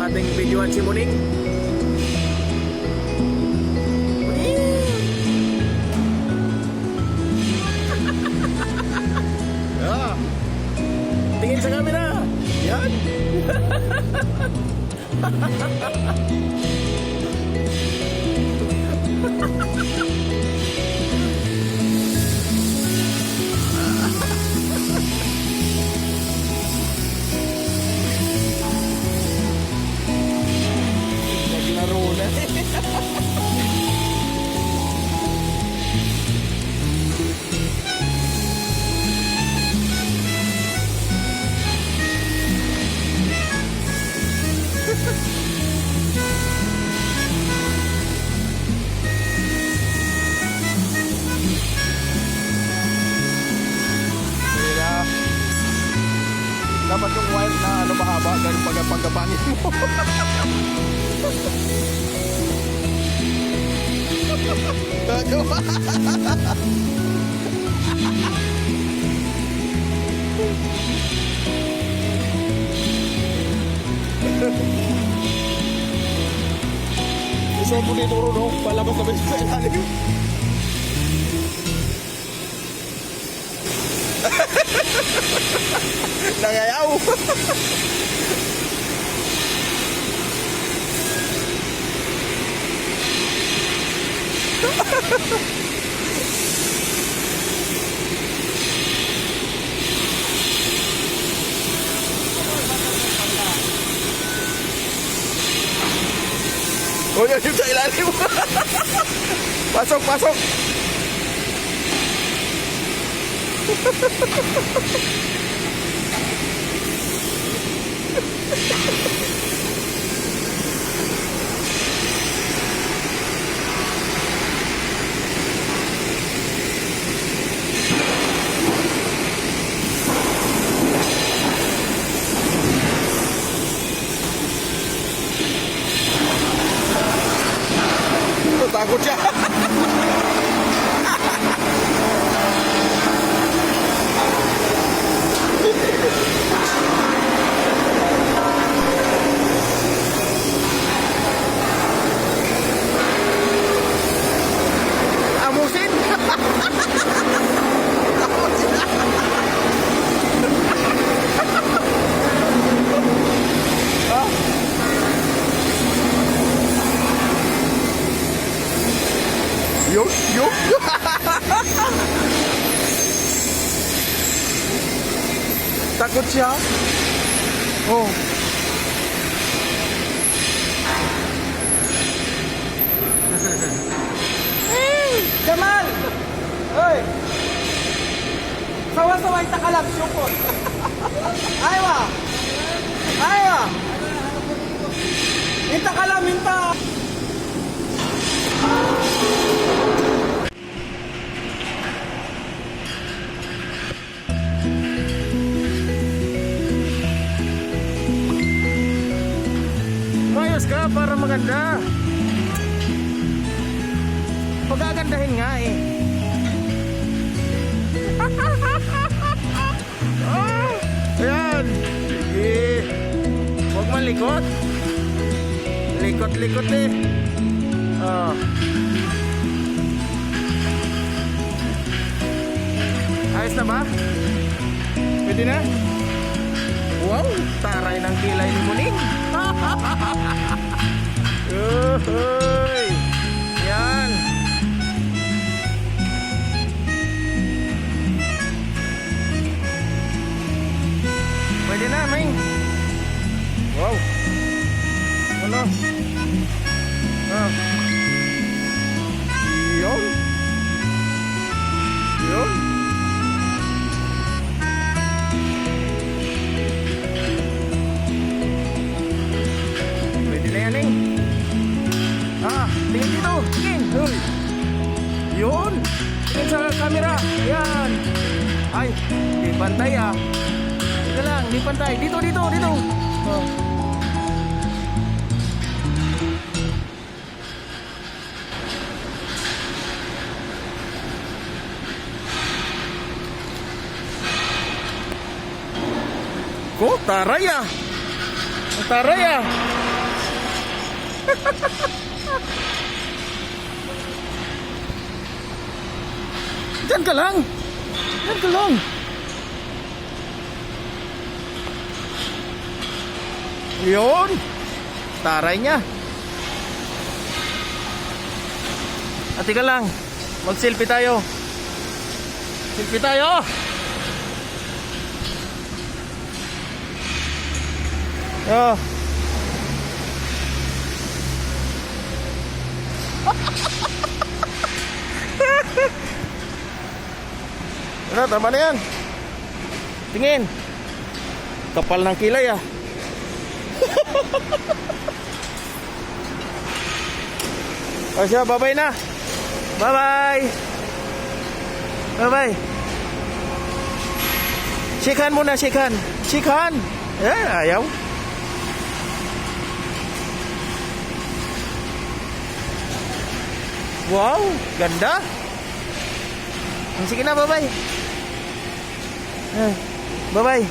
ating videoan si Muning. Ah, tingin sa camera. Yan. Naglaro na. Dapat yung wire na ano mahaba, ganun pagkapangin mo. Gagawa. Gusto mo dito ro, no? Palabas na ba sa ilalim? Nangayaw. Oh, yun yung sa ilalim. Pasok, pasok. Takut siya. Amusin. Yuk, yuk. Takut siya. Oh. Jamal! Oy! Sawa-saway takalab syukot. Aywa! Aywa! Minta kalam, minta! Mayos ka para maganda. Pagagandahin nga eh. Oh, ayan. Sige. Huwag malikot. Likot-likot eh. Oh. Ayos na ba? Pwede na? Wow, taray ng kilay ni Muning. Uy, yan. Pwede na, Ming. Wow. Ano? Ah. Yun. Yun. Pwede na yan, Ming. Ah, tingin dito. Tingin. Uy. Yun. Tingin sa camera. Yan. Ay, di pantay ah. Teka lang, di pantay. Dito, dito, dito. Oh. Ko, taray ah. Taray ah. Diyan ka lang. Diyan ka lang. Yun. Taray niya. At tika lang. Mag-selfie tayo. Selfie tayo. Oh. Ano, tama na yan. Tingin. Kapal ng kilay ah. O siya, bye-bye na. Bye-bye. Bye-bye. Shake hand muna, shake hand. Shake hand. Ayaw. Wow, ganda. Sige na, bye-bye. Bye-bye.